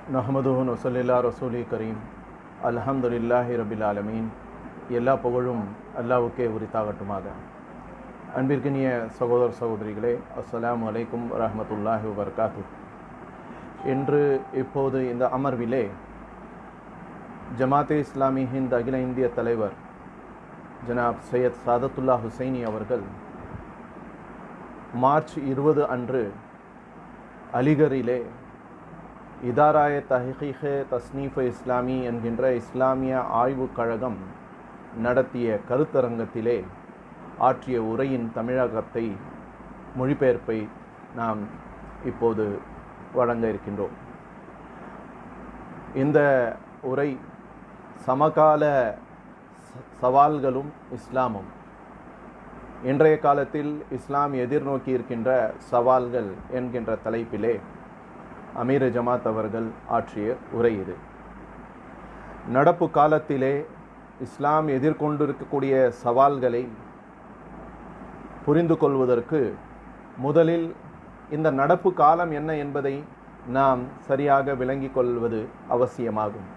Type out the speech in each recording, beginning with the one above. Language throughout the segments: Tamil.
நஹ்மதுஹு நுஸல்லில்லா ரசூலி கரீம் அல்ஹம்துலில்லாஹி ரபில் ஆலமீன். எல்லா புகழும் அல்லாஹ்வுக்கே உரித்தாகட்டுமாக. அன்பிற்கினிய சகோதர சகோதரிகளே, அஸ்ஸலாமு அலைக்கும் வரஹ்மத்துல்லாஹி வபரகாத்துஹு. இன்று இப்போது இந்த அமர்விலே ஜமாத்தே இஸ்லாமி ஹிந்த் அகில இந்திய தலைவர் ஜனாப் சையத் சாதத்துல்லா ஹுசைனி அவர்கள் மார்ச் 20 அன்று அலிகரிலே இதாராய தஹ்கீக் தஸ்னீஃப் இஸ்லாமி என்கின்ற இஸ்லாமிய ஆய்வுக் கழகம் நடத்திய கருத்தரங்கத்திலே ஆற்றிய உரையின் தமிழகத்தை மொழிபெயர்ப்பை நாம் இப்போது வழங்க இருக்கின்றோம். இந்த உரை சமகால சவால்களும் இஸ்லாமும், இன்றைய காலத்தில் இஸ்லாம் எதிர்நோக்கி இருக்கின்ற சவால்கள் என்கின்ற தலைப்பிலே அமீர் ஜமாத் அவர்கள் ஆற்றிய உரை இது. நடப்பு காலத்திலே இஸ்லாம் எதிர்கொண்டிருக்கக்கூடிய சவால்களை புரிந்து கொள்வதற்கு முதலில் இந்த நடப்பு காலம் என்ன என்பதை நாம் சரியாக விளங்கிக் கொள்வது அவசியமாகும்.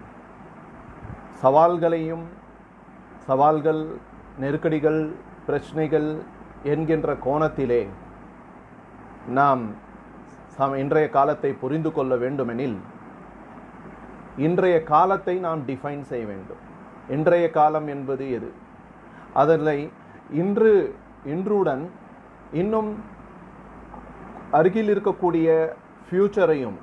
சவால்கள், நெருக்கடிகள், பிரச்சனைகள் என்கின்ற கோணத்திலே நாம் இன்றைய காலத்தை புரிந்து கொள்ள வேண்டுமெனில் இன்றைய காலத்தை நாம் டிஃபைன் செய்ய வேண்டும். இன்றைய காலம் என்பது எது? அதனை இன்றுடன் இன்னும் அருகில் இருக்கக்கூடிய ஃபியூச்சரையும்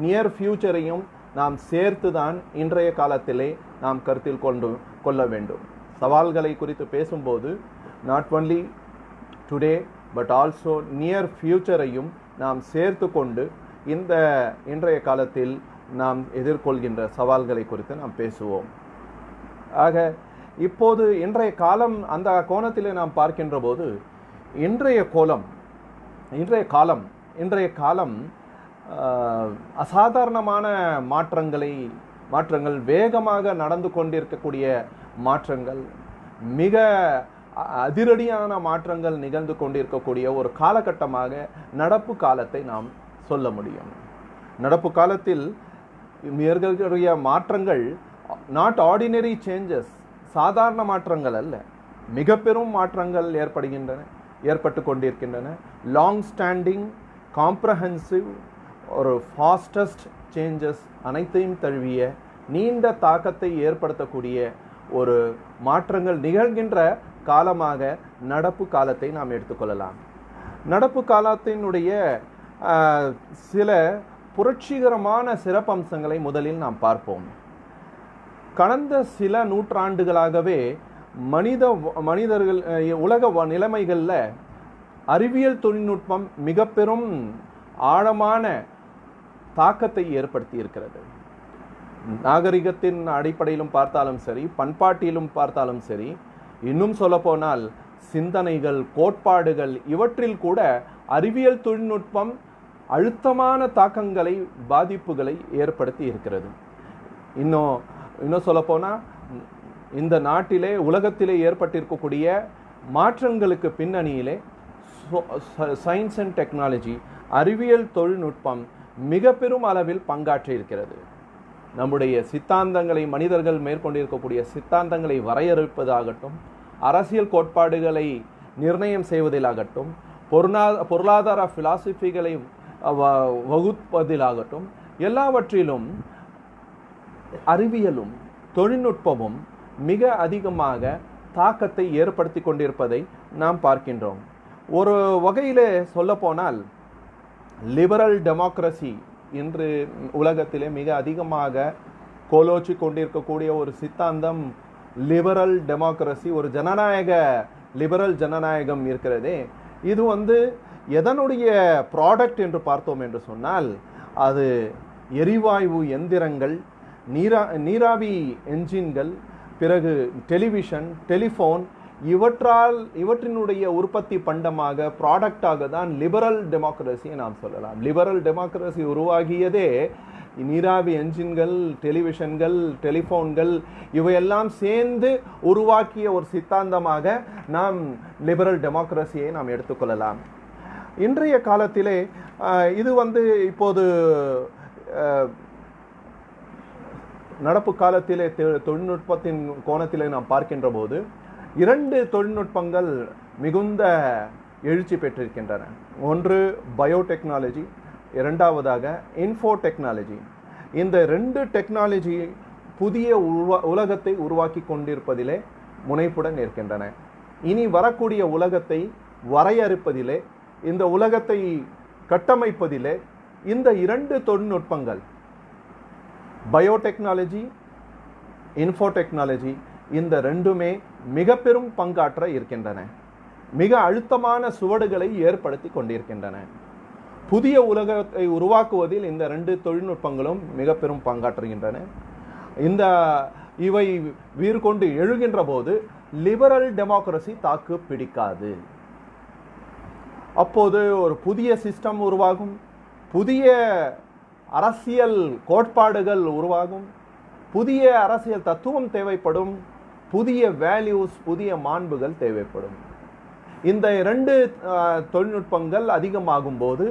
நியர் ஃபியூச்சரையும் நாம் சேர்த்து தான் இன்றைய காலத்திலே நாம் கருத்தில் கொள்ள வேண்டும். சவால்களை குறித்து பேசும்போது not only today but also near ஃபியூச்சரையும் நாம் சேர்த்து கொண்டு இன்றைய காலத்தில் நாம் எதிர்கொள்கின்ற சவால்களை குறித்து நாம் பேசுவோம். ஆக இப்போது இன்றைய காலம் அந்த கோணத்திலே நாம் பார்க்கின்ற போது இன்றைய காலம் அசாதாரணமான மாற்றங்கள், வேகமாக நடந்து கொண்டிருக்கக்கூடிய மாற்றங்கள், மிக அதிரடியான மாற்றங்கள் நிகழ்ந்து கொண்டிருக்கக்கூடிய ஒரு காலகட்டமாக நடப்பு காலத்தை நாம் சொல்ல முடியும். நடப்பு காலத்தில் இவர்களுடைய மாற்றங்கள் நாட் ஆர்டினரி சேஞ்சஸ், சாதாரண மாற்றங்கள் அல்ல, மிக பெரும் மாற்றங்கள் ஏற்பட்டு கொண்டிருக்கின்றன. லாங் ஸ்டாண்டிங், காம்ப்ரஹென்சிவ், ஒரு ஃபாஸ்டஸ்ட் சேஞ்சஸ் அனைத்தையும் தழுவிய நீண்ட தாக்கத்தை ஏற்படுத்தக்கூடிய ஒரு மாற்றங்கள் நிகழ்கின்ற காலமாக நடப்பு காலத்தை நாம் எடுத்துக்கொள்ளலாம். நடப்பு காலத்தினுடைய சில புரட்சிகரமான சிறப்பம்சங்களை முதலில் நாம் பார்ப்போம். கடந்த சில நூற்றாண்டுகளாகவே மனிதர்கள் உலக நிலைமைகளில் அறிவியல் தொழில்நுட்பம் மிக பெரும் ஆழமான தாக்கத்தை ஏற்படுத்தி இருக்கிறது. நாகரிகத்தின் அடிப்படையிலும் பார்த்தாலும் சரி, பண்பாட்டிலும் பார்த்தாலும் சரி, இன்னும் சொல்லப்போனால் சிந்தனைகள், கோட்பாடுகள், இவற்றில் கூட அறிவியல் தொழில்நுட்பம் அழுத்தமான தாக்கங்களை, பாதிப்புகளை ஏற்படுத்தி இருக்கிறது. இன்னும் சொல்லப்போனால் இந்த நாட்டிலே, உலகத்திலே ஏற்பட்டிருக்கக்கூடிய மாற்றங்களுக்கு பின்னணியிலே சயின்ஸ் அண்ட் டெக்னாலஜி, அறிவியல் தொழில்நுட்பம் மிக பெரும் அளவில் பங்காற்றி இருக்கிறது. நம்முடைய சித்தாந்தங்களை, மனிதர்கள் மேற்கொண்டிருக்கக்கூடிய சித்தாந்தங்களை வரையறுப்பதாகட்டும், அரசியல் கோட்பாடுகளை நிர்ணயம் செய்வதிலாகட்டும், பொருளாதார பிலாசபிகளை வகுப்பதிலாகட்டும், எல்லாவற்றிலும் அறிவியலும் தொழில்நுட்பமும் மிக அதிகமாக தாக்கத்தை ஏற்படுத்தி கொண்டிருப்பதை நாம் பார்க்கின்றோம். ஒரு வகையிலே சொல்லப்போனால் லிபரல் டெமோக்ரஸி இன்று உலகத்திலே மிக அதிகமாக கோலோச்சி கொண்டிருக்கக்கூடிய ஒரு சித்தாந்தம் லிபரல் டெமோக்ரஸி, ஒரு லிபரல் ஜனநாயகம் இருக்கிறதே. இது எதனுடைய ப்ராடக்ட் என்று பார்த்தோம் என்று சொன்னால், அது எரிவாயு எந்திரங்கள், நீராவி என்ஜின்கள், பிறகு டெலிவிஷன், டெலிஃபோன், இவற்றினுடைய உற்பத்தி பண்டமாக, ப்ராடக்டாக தான் லிபரல் டெமோக்ரஸியை நாம் சொல்லலாம். லிபரல் டெமோக்ரஸி உருவாகியதே நீராவி என்ஜின்கள், டெலிவிஷன்கள், டெலிஃபோன்கள் இவையெல்லாம் சேர்ந்து உருவாக்கிய ஒரு சித்தாந்தமாக நாம் லிபரல் டெமோக்ரஸியை நாம் எடுத்துக்கொள்ளலாம். இன்றைய காலத்திலே இது இப்போது நடப்பு காலத்திலே தொழில்நுட்பத்தின் கோணத்திலே நாம் பார்க்கின்ற போது 2 தொழில்நுட்பங்கள் மிகுந்த எழுச்சி பெற்றிருக்கின்றன. ஒன்று பயோடெக்னாலஜி, இரண்டாவதாக இன்ஃபோ டெக்னாலஜி. இந்த 2 டெக்னாலஜி புதிய உலகத்தை உருவாக்கி கொண்டிருப்பதிலே முனைப்புடன் இருக்கின்றன. இனி வரக்கூடிய உலகத்தை வரையறுப்பதிலே, இந்த உலகத்தை கட்டமைப்பதிலே இந்த 2 தொழில்நுட்பங்கள் பயோடெக்னாலஜி, இன்ஃபோ டெக்னாலஜி, இந்த 2மே மிக பெரும் பங்காற்ற இருக்கின்றன. மிக அழுத்தமான சுவடுகளை ஏற்படுத்தி கொண்டிருக்கின்றன. புதிய உலகத்தை உருவாக்குவதில் இந்த 2 தொழில்நுட்பங்களும் மிக பெரும் பங்காற்றுகின்றன. இவை வீறு கொண்டு எழுகின்ற போது லிபரல் டெமோக்ரசி தாக்கு பிடிக்காது. அப்போது ஒரு புதிய சிஸ்டம் உருவாகும், புதிய அரசியல் கோட்பாடுகள் உருவாகும், புதிய அரசியல் தத்துவம் தேவைப்படும், புதிய வேல்யூஸ், புதிய மாண்புகள் தேவைப்படும். இந்த 2 தொழில்நுட்பங்கள் அதிகமாகும் போது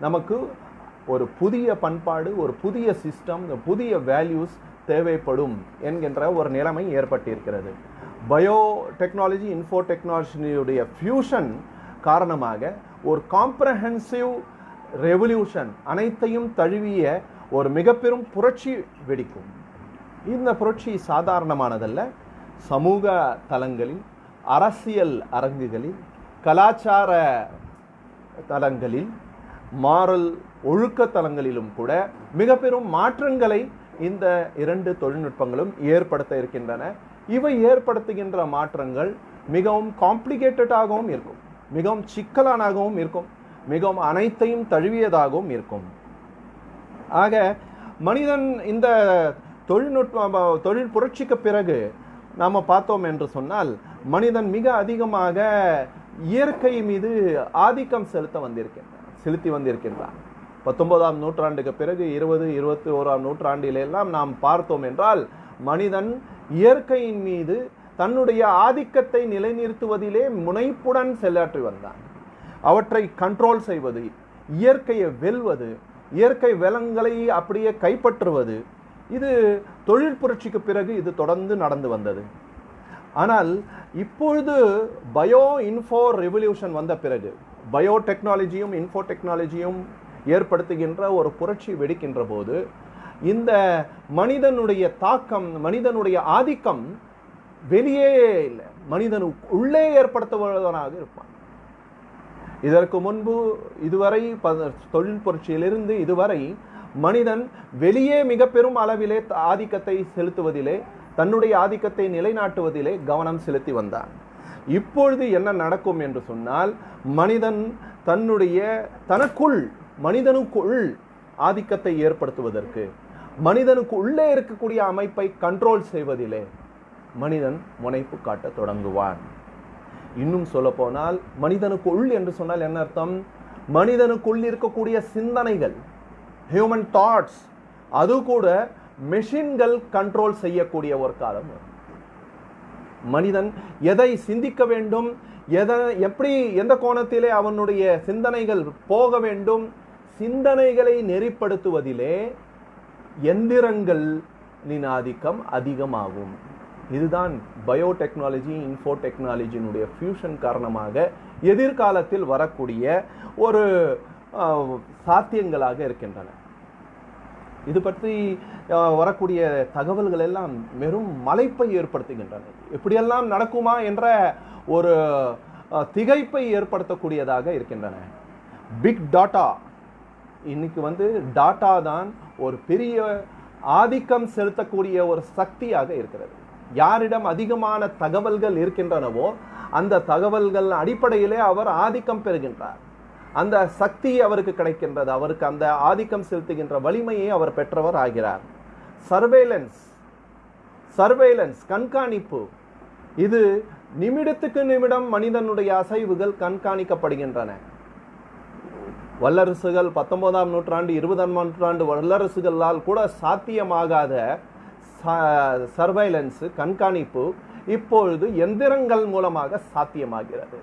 நமக்கு ஒரு புதிய பண்பாடு, ஒரு புதிய சிஸ்டம், புதிய வேல்யூஸ் தேவைப்படும் என்கின்ற ஒரு நிலைமை ஏற்பட்டிருக்கிறது. பயோ டெக்னாலஜி, இன்ஃபோ டெக்னாலஜியுடைய ஃபியூஷன் காரணமாக ஒரு காம்ப்ரஹென்சிவ் ரெவல்யூஷன், அனைத்தையும் தழுவிய ஒரு மிக பெரும் புரட்சி வெடிக்கும். இந்த புரட்சி சாதாரணமானதல்ல. சமூக தளங்களில், அரசியல் அரங்குகளில், கலாச்சார தளங்களில், மாரல் ஒழுக்க தளங்களிலும் கூட மிக பெரும் மாற்றங்களை இந்த 2 தொழில்நுட்பங்களும் ஏற்படுத்த இருக்கின்றன. இவை ஏற்படுத்துகின்ற மாற்றங்கள் மிகவும் காம்ப்ளிகேட்டடாகவும் இருக்கும், மிகவும் சிக்கலானதாகவும் இருக்கும், மிகவும் அனைத்தையும் தழுவியதாகவும் இருக்கும். ஆக மனிதன் இந்த தொழில் புரட்சிக்கு பிறகு நாம் பார்த்தோம் என்று சொன்னால், மனிதன் மிக அதிகமாக இயற்கை மீது ஆதிக்கம் செலுத்தி வந்திருக்கின்றான். 19ஆம் நூற்றாண்டுக்கு பிறகு 20, 21ஆம் நூற்றாண்டிலெல்லாம் நாம் பார்த்தோம் என்றால், மனிதன் இயற்கையின் மீது தன்னுடைய ஆதிக்கத்தை நிலைநிறுத்துவதிலே முனைப்புடன் செயலாற்றி வந்தான். அவற்றை கண்ட்ரோல் செய்வது, இயற்கையை வெல்வது, இயற்கை வளங்களை அப்படியே கைப்பற்றுவது, இது தொழில் புரட்சிக்கு பிறகு இது தொடர்ந்து நடந்து வந்தது. ஆனால் இப்பொழுது பயோ இன்ஃபோ ரெவல்யூஷன் வந்த பிறகு, பயோ டெக்னாலஜியும் இன்ஃபோ டெக்னாலஜியும் ஏற்படுத்துகின்ற ஒரு புரட்சி வெடிக்கின்ற போது, இந்த மனிதனுடைய தாக்கம், மனிதனுடைய ஆதிக்கம் வெளியே இல்லை, மனிதனுக்கு உள்ளே ஏற்படுத்துவதனாக இருப்பான். இதற்கு முன்பு இதுவரை தொழில் புரட்சியிலிருந்து இதுவரை மனிதன் வெளியே மிக பெரும் அளவிலே ஆதிக்கத்தை செலுத்துவதிலே, தன்னுடைய ஆதிக்கத்தை நிலைநாட்டுவதிலே கவனம் செலுத்தி வந்தான். இப்பொழுது என்ன நடக்கும் என்று சொன்னால், மனிதன் மனிதனுக்குள் ஆதிக்கத்தை ஏற்படுத்துவதற்கு, மனிதனுக்கு உள்ளே இருக்கக்கூடிய அமைப்பை கண்ட்ரோல் செய்வதிலே மனிதன் முனைப்பு காட்ட தொடங்குவான். இன்னும் சொல்ல போனால், மனிதனுக்குள் என்று சொன்னால் என்ன அர்த்தம்? மனிதனுக்குள் இருக்கக்கூடிய சிந்தனைகள், ஹியூமன் தாட்ஸ், அது கூட மெஷின்கள் கண்ட்ரோல் செய்யக்கூடிய ஒரு காலம். மனிதன் எதை சிந்திக்க வேண்டும், எப்படி எந்த கோணத்திலே அவனுடைய சிந்தனைகள் போக வேண்டும், சிந்தனைகளை நெறிப்படுத்துவதிலே எந்திரங்களின் ஆதிக்கம் அதிகமாகும். இதுதான் பயோடெக்னாலஜி, இன்ஃபோ டெக்னாலஜியினுடைய ஃபியூஷன் காரணமாக எதிர்காலத்தில் வரக்கூடிய ஒரு சாத்தியங்களாக இருக்கின்றன. இது பற்றி வரக்கூடிய தகவல்கள் எல்லாம் வெறும் மலைப்பை ஏற்படுத்துகின்றன. எப்படியெல்லாம் நடக்குமா என்ற ஒரு திகைப்பை ஏற்படுத்தக்கூடியதாக இருக்கின்றன. பிக் டாட்டா, இன்னைக்கு டாட்டா தான் ஒரு பெரிய ஆதிக்கம் செலுத்தக்கூடிய ஒரு சக்தியாக இருக்கிறது. யாரிடம் அதிகமான தகவல்கள் இருக்கின்றனவோ அந்த தகவல்கள் அடிப்படையிலே அவர் ஆதிக்கம் பெறுகின்றார். அந்த சக்தி அவருக்கு கிடைக்கின்றது, அவருக்கு அந்த ஆதிக்கம் செலுத்துகின்ற வலிமையை அவர் பெற்றவர் ஆகிறார். சர்வேலன்ஸ் கண்காணிப்பு, இது நிமிடத்துக்கு நிமிடம் மனிதனுடைய அசைவுகள் கண்காணிக்கப்படுகின்றன. வல்லரசுகள் 19ஆம் நூற்றாண்டு 20ஆம் நூற்றாண்டு வல்லரசுகளால் கூட சாத்தியமாகாத சர்வைலன்ஸ் கண்காணிப்பு இப்பொழுது எந்திரங்கள் மூலமாக சாத்தியமாகிறது.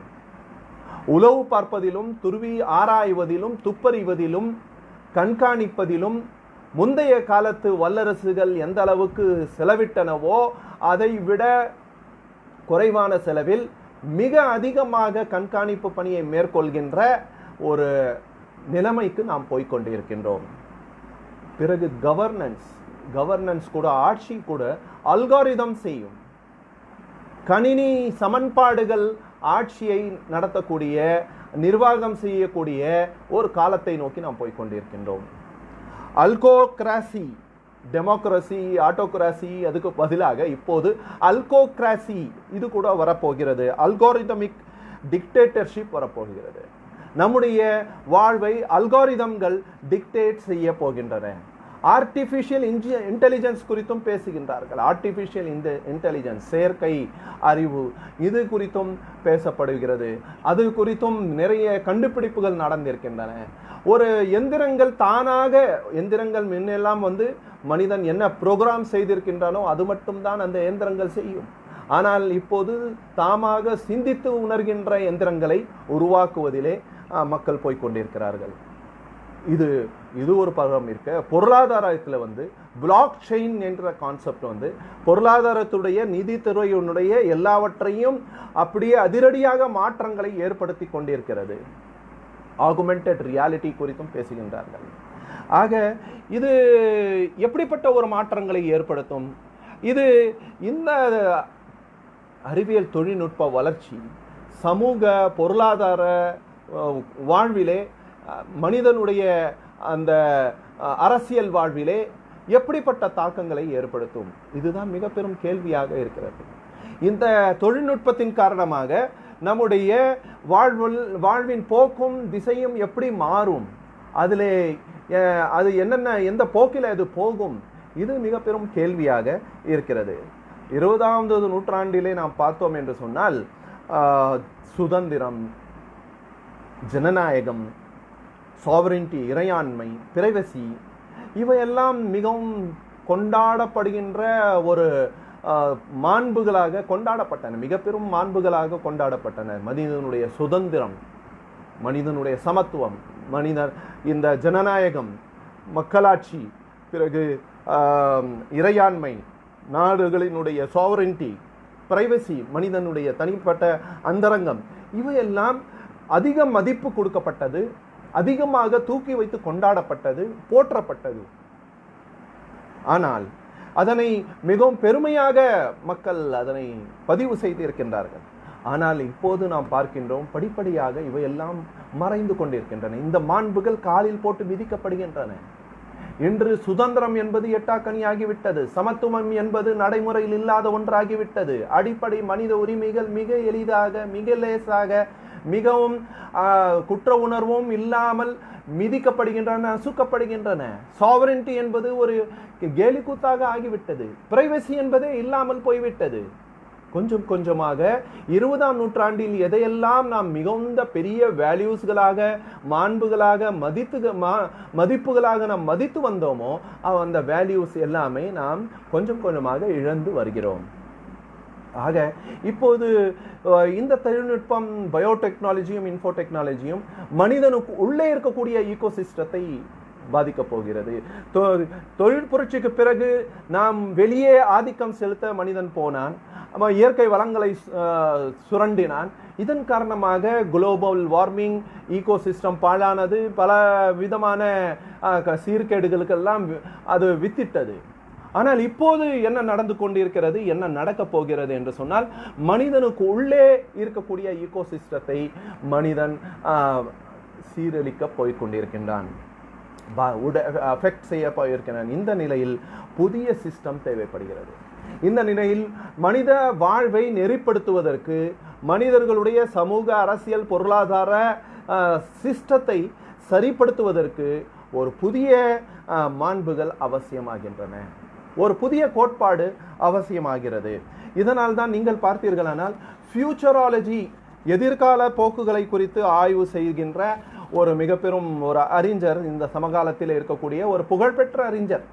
உளவு பார்ப்பதிலும், துருவி ஆராய்வதிலும், துப்பறிவதிலும், கண்காணிப்பதிலும், முந்தைய காலத்து வல்லரசுகள் எந்த அளவுக்கு செலவிட்டனவோ அதை விட குறைவான செலவில் மிக அதிகமாக கண்காணிப்பு பணியை மேற்கொள்கின்ற ஒரு நிலைமைக்கு நாம் போய்கொண்டிருக்கின்றோம். பிறகு கவர்னன்ஸ் கூட, ஆட்சி கூட அல்காரிதம் செய்யும். கணினி சமன்பாடுகள் ஆட்சியை நடத்தக்கூடிய, நிர்வாகம் செய்யக்கூடிய ஒரு காலத்தை நோக்கி நாம் போய்கொண்டிருக்கின்றோம். அல்கோகிராசி, டெமோக்ரசி, ஆட்டோகிராசி, அதுக்கு பதிலாக இப்போது அல்கோகிராசி இது கூட வரப்போகிறது. அல்காரிதமிக் டிக்டேட்டர்ஷிப் வரப்போகிறது. நம்முடைய வாழ்வை அல்காரிதம்கள் டிக்டேட் செய்ய போகின்றன. ஆர்டிஃபிஷியல் இன்டெலிஜென்ஸ் குறித்தும் பேசுகின்றார்கள். ஆர்டிஃபிஷியல் இன்டெலிஜென்ஸ், செயற்கை அறிவு, இது குறித்தும் பேசப்படுகிறது. அது குறித்தும் நிறைய கண்டுபிடிப்புகள் நடந்திருக்கின்றன. ஒரு எந்திரங்கள் தானாக, எந்திரங்கள் முன்னெல்லாம் மனிதன் என்ன ப்ரோக்ராம் செய்திருக்கின்றானோ அது மட்டும்தான் அந்த எந்திரங்கள் செய்யும். ஆனால் இப்போது தாமாக சிந்தித்து உணர்கின்ற எந்திரங்களை உருவாக்குவதிலே மக்கள் போய்கொண்டிருக்கிறார்கள். இது ஒரு பக்கம் இருக்க, பொருளாதாரத்தில் பிளாக் செயின் என்ற கான்செப்ட் பொருளாதாரத்துடைய, நிதித்துறையினுடைய எல்லாவற்றையும் அப்படியே அதிரடியாக மாற்றங்களை ஏற்படுத்தி கொண்டிருக்கிறது. ஆகுமெண்டட் ரியாலிட்டி குறித்தும் பேசுகின்றார்கள். ஆக இது எப்படிப்பட்ட ஒரு மாற்றங்களை ஏற்படுத்தும்? இது இந்த அறிவியல் தொழில்நுட்ப வளர்ச்சி சமூக பொருளாதார வாழ்விலே, மனிதனுடைய அந்த அரசியல் வாழ்விலே எப்படிப்பட்ட தாக்கங்களை ஏற்படுத்தும்? இதுதான் மிக பெரும் கேள்வியாக இருக்கிறது. இந்த தொழில்நுட்பத்தின் காரணமாக நம்முடைய வாழ்வின் போக்கும் திசையும் எப்படி மாறும்? அதிலே அது என்னென்ன, எந்த போக்கில் அது போகும்? இது மிக பெரும் கேள்வியாக இருக்கிறது. 20ஆம் நூற்றாண்டிலே நாம் பார்த்தோம் என்று சொன்னால், சுதந்திரம், ஜனநாயகம், சாவரின்டி, இறையாண்மை, பிரைவசி, இவையெல்லாம் மிகவும் கொண்டாடப்படுகின்ற ஒரு மாண்புகளாக கொண்டாடப்பட்டன. மிக பெரும் மாண்புகளாக கொண்டாடப்பட்டன. மனிதனுடைய சுதந்திரம், மனிதனுடைய சமத்துவம், இந்த ஜனநாயகம், மக்களாட்சி, பிறகு இறையாண்மை, நாடுகளினுடைய சாவரின்டி, பிரைவசி, மனிதனுடைய தனிப்பட்ட அந்தரங்கம், இவையெல்லாம் அதிக மதிப்பு கொடுக்கப்பட்டது, அதிகமாக தூக்கி வைத்து கொண்டாடப்பட்டது, போற்றப்பட்டது. ஆனால் அதனை மிகவும் பெருமையாக மக்கள் அதனை பதிவு செய்திருக்கின்றார்கள். ஆனால் இப்போது நாம் பார்க்கின்றோம், படிப்படியாக இவையெல்லாம் மறைந்து கொண்டிருக்கின்றன. இந்த மாண்புகள் காலில் போட்டு மிதிக்கப்படுகின்றன. இன்று சுதந்திரம் என்பது எட்டாக்கனியாகிவிட்டது. சமத்துவம் என்பது நடைமுறையில் இல்லாத ஒன்றாகிவிட்டது. அடிப்படை மனித உரிமைகள் மிக எளிதாக, மிக லேசாக, மிகவும் குற்ற உணர்வும் இல்லாமல் மிதிக்கப்படுகின்றன, நசுக்கப்படுகின்றன. சாவரின்டி என்பது ஒரு கேலிக்கூத்தாக ஆகிவிட்டது. பிரைவசி என்பதே இல்லாமல் போய்விட்டது. கொஞ்சம் கொஞ்சமாக 20ஆம் நூற்றாண்டில் எதையெல்லாம் நாம் மிகுந்த பெரிய வேல்யூஸ்களாக, மாண்புகளாக, மதிப்புகளாக நாம் மதித்து வந்தோமோ அந்த வேல்யூஸ் எல்லாமே நாம் கொஞ்சம் கொஞ்சமாக இழந்து வருகிறோம். ஆக இப்போது இந்த தொழில்நுட்பம், பயோடெக்னாலஜியும் இன்ஃபோ டெக்னாலஜியும் மனிதனுக்கு உள்ளே இருக்கக்கூடிய ஈகோசிஸ்டத்தை பாதிக்கப் போகிறது. தொழில் புரட்சிக்கு பிறகு நாம் வெளியே ஆதிக்கம் செலுத்த மனிதன் போனான், இயற்கை வளங்களை சுரண்டினான். இதன் காரணமாக குளோபல் வார்மிங், ஈகோசிஸ்டம் பாழானது, பல விதமான சீர்கேடுகளுக்கெல்லாம் அது வித்திட்டது. ஆனால் இப்போது என்ன நடந்து கொண்டிருக்கிறது, என்ன நடக்கப் போகிறது என்று சொன்னால், மனிதனுக்கு உள்ளே இருக்கக்கூடிய ஈகோசிஸ்டத்தை மனிதன் சீரழிக்க போய்கொண்டிருக்கின்றான், அஃபெக்ட் செய்ய போயிருக்கிறான். இந்த நிலையில் புதிய சிஸ்டம் தேவைப்படுகிறது. இந்த நிலையில் மனித வாழ்வை நெறிப்படுத்துவதற்கு, மனிதர்களுடைய சமூக, அரசியல், பொருளாதார சிஸ்டத்தை சரிப்படுத்துவதற்கு ஒரு புதிய மாண்புகள் அவசியமாகின்றன. ஒரு புதிய கோட்பாடு அவசியமாகிறது. இதனால் தான் நீங்கள் பார்த்தீர்களானால் ஃபியூச்சராலஜி, எதிர்கால போக்குகளை குறித்து ஆய்வு செய்கின்ற ஒரு மிக பெரும் ஒரு அறிஞர், இந்த சமகாலத்தில் இருக்கக்கூடிய ஒரு புகழ்பெற்ற அறிஞர்,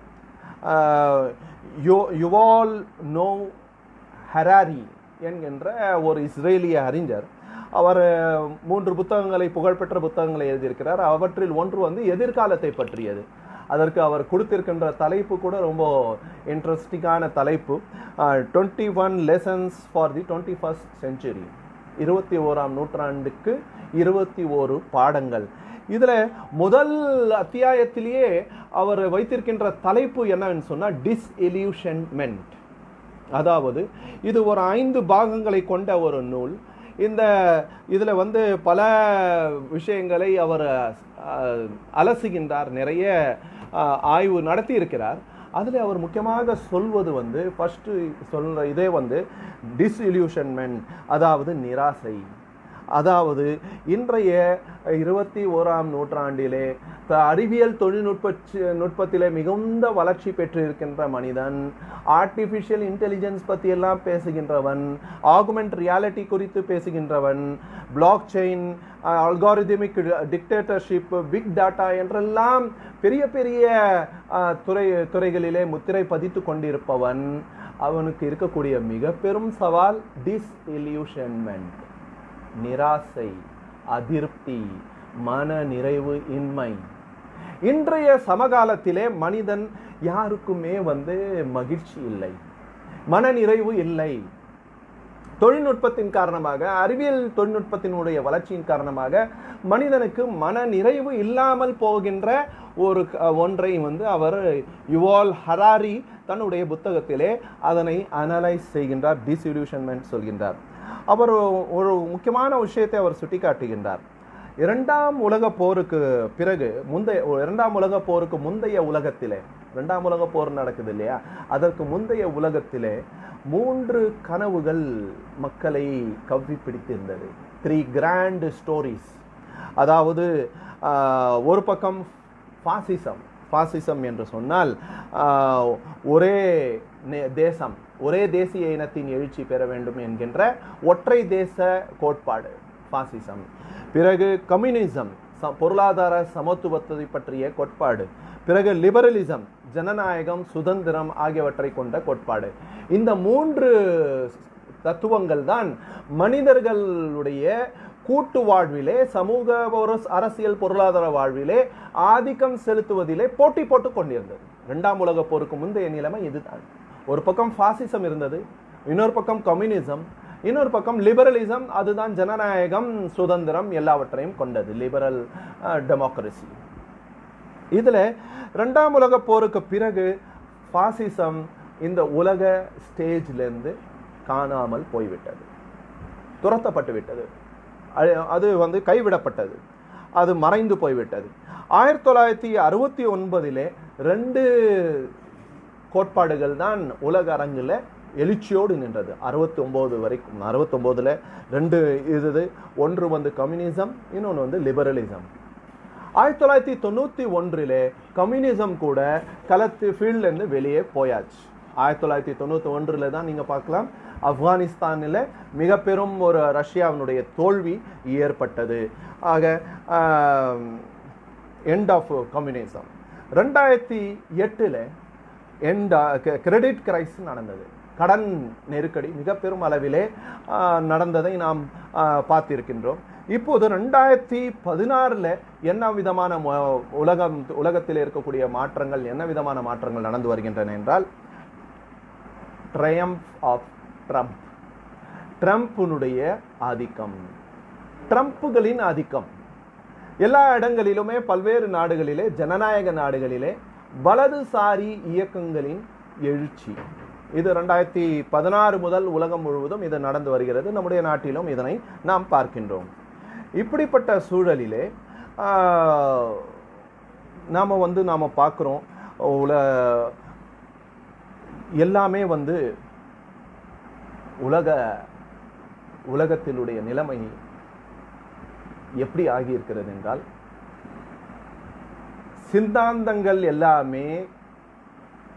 யுவால் நோவ் ஹராரி என்கின்ற ஒரு இஸ்ரேலிய அறிஞர். அவர் 3 புத்தகங்களை, புகழ்பெற்ற புத்தகங்களை எழுதியிருக்கிறார். அவற்றில் ஒன்று எதிர்காலத்தை பற்றியது. அதற்கு அவர் கொடுத்திருக்கின்ற தலைப்பு கூட ரொம்ப இன்ட்ரெஸ்டிங்கான தலைப்பு, 21 lessons for the 21st century, 21ஆம் நூற்றாண்டுக்கு 21 பாடங்கள். இதில் முதல் அத்தியாயத்திலேயே அவர் வைத்திருக்கின்ற தலைப்பு என்னன்னு சொன்னால் டிஸ்இல்யூஷன்மெண்ட். அதாவது இது ஒரு 5 பாகங்களை கொண்ட ஒரு நூல். இதில் பல விஷயங்களை அவர் அலசுகின்றார், நிறைய ஆய்வு நடத்தி இருக்கிறார். அதில் அவர் முக்கியமாக சொல்வது ஃபஸ்ட்டு சொல்கிற இதே டிஸ்இல்யூஷன்மெண்ட், அதாவது நிராசை. அதாவது இன்றைய 21ஆம் நூற்றாண்டிலே அறிவியல் தொழில்நுட்பத்திலே மிகுந்த வளர்ச்சி பெற்றிருக்கின்ற மனிதன், ஆர்டிஃபிஷியல் இன்டெலிஜென்ஸ் பற்றி எல்லாம் பேசுகின்றவன், ஆகுமெண்ட் ரியாலிட்டி குறித்து பேசுகின்றவன், blockchain, algorithmic dictatorship, big data என்றெல்லாம் பெரிய பெரிய துறைகளிலே முத்திரை பதித்து கொண்டிருப்பவன், அவனுக்கு இருக்கக்கூடிய மிக பெரும் சவால் டிஸ்இல்யூஷன்மெண்ட், நிராசை, அதிருப்தி, மன நிறைவு இன்மை. இன்றைய சமகாலத்திலே மனிதன் யாருக்குமே மகிழ்ச்சி இல்லை, மன நிறைவு இல்லை. தொழில்நுட்பத்தின் காரணமாக, அறிவியல் தொழில்நுட்பத்தினுடைய வளர்ச்சியின் காரணமாக மனிதனுக்கு மன நிறைவு இல்லாமல் போகின்ற ஒன்றை அவர் யுவால் ஹராரி தன்னுடைய புத்தகத்திலே அதனை அனலைஸ் செய்கின்றார், டிஸ்இல்யூஷன்மெண்ட் சொல்கின்றார். அவர் ஒரு முக்கியமான விஷயத்தை அவர் சுட்டிக்காட்டுகின்றார். 2ஆம் உலகப் போருக்கு பிறகு இரண்டாம் உலகப் போருக்கு முந்தைய உலகத்திலே, 2ஆம் உலகப் போர் நடக்குது இல்லையா, அதற்கு முந்தைய உலகத்திலே 3 கனவுகள் மக்களை கவ்வி பிடித்திருந்தது. 3 கிராண்ட் ஸ்டோரிஸ். அதாவது ஒரு பக்கம் ஃபாசிசம் என்று சொன்னால் ஒரே தேசம், ஒரே தேசிய இனத்தின் எழுச்சி பெற வேண்டும் என்கின்ற ஒற்றை தேச கோட்பாடு ஃபாசிசம். பிறகு கம்யூனிசம், பொருளாதார சமத்துவத்தை பற்றிய கோட்பாடு. பிறகு லிபரலிசம், ஜனநாயகம், சுதந்திரம் ஆகியவற்றை கொண்ட கோட்பாடு. இந்த 3 தத்துவங்கள் தான் மனிதர்களுடைய கூட்டு வாழ்விலே, சமூக அரசியல் பொருளாதார வாழ்விலே ஆதிக்கம் செலுத்துவதிலே போட்டி போட்டுக் கொண்டிருந்தது. 2ஆம் உலகப் போருக்கு முந்தைய நிலைமை இதுதான். ஒரு பக்கம் ஃபாசிசம் இருந்தது, இன்னொரு பக்கம் கம்யூனிசம், இன்னொரு பக்கம் லிபரலிசம், அதுதான் ஜனநாயகம், சுதந்திரம் எல்லாவற்றையும் கொண்டது, லிபரல் டெமோக்ரஸி. இதில் 2ஆம் உலகப் போருக்கு பிறகு ஃபாசிசம் இந்த உலக ஸ்டேஜிலிருந்து காணாமல் போய்விட்டது, துரத்தப்பட்டு விட்டது, அது கைவிடப்பட்டது, அது மறைந்து போய்விட்டது. 1969 2 கோட்பாடுகள் தான் உலக அரங்கில் எழுச்சியோடு நின்றது. 69 வரைக்கும், 69ல் 2 இது, ஒன்று கம்யூனிசம், இன்னொன்று லிபரலிசம். 1991 கம்யூனிசம் கூட களத்து ஃபீல்ட்லேருந்து வெளியே போயாச்சு. 1991 தான் நீங்கள் பார்க்கலாம், ஆப்கானிஸ்தானில் மிக பெரும் ஒரு ரஷ்யாவினுடைய தோல்வி ஏற்பட்டது. ஆக end of communism. 2008 credit crisis நடந்தது, கடன் நெருக்கடி மிக பெரும் அளவிலே நடந்ததை நாம் பார்த்திருக்கின்றோம். இப்போது 2016 என்ன விதமான உலகத்தில் இருக்கக்கூடிய மாற்றங்கள், என்ன விதமான மாற்றங்கள் நடந்து வருகின்றன என்றால், ட்ரையம்ப் ஆஃப் ட்ரம்ப், ட்ரம்ப்புனுடைய ஆதிக்கம், ட்ரம்ப்புகளின் ஆதிக்கம். எல்லா இடங்களிலுமே, பல்வேறு நாடுகளிலே, ஜனநாயக நாடுகளிலே வலதுசாரி இயக்கங்களின் எழுச்சி. இது 2016 முதல் உலகம் முழுவதும் இது நடந்து வருகிறது. நம்முடைய நாட்டிலும் இதனை நாம் பார்க்கின்றோம். இப்படிப்பட்ட சூழலிலே நாம் பார்க்குறோம், எல்லாமே உலகத்தினுடைய நிலைமை எப்படி ஆகியிருக்கிறது என்றால், சித்தாந்தங்கள் எல்லாமே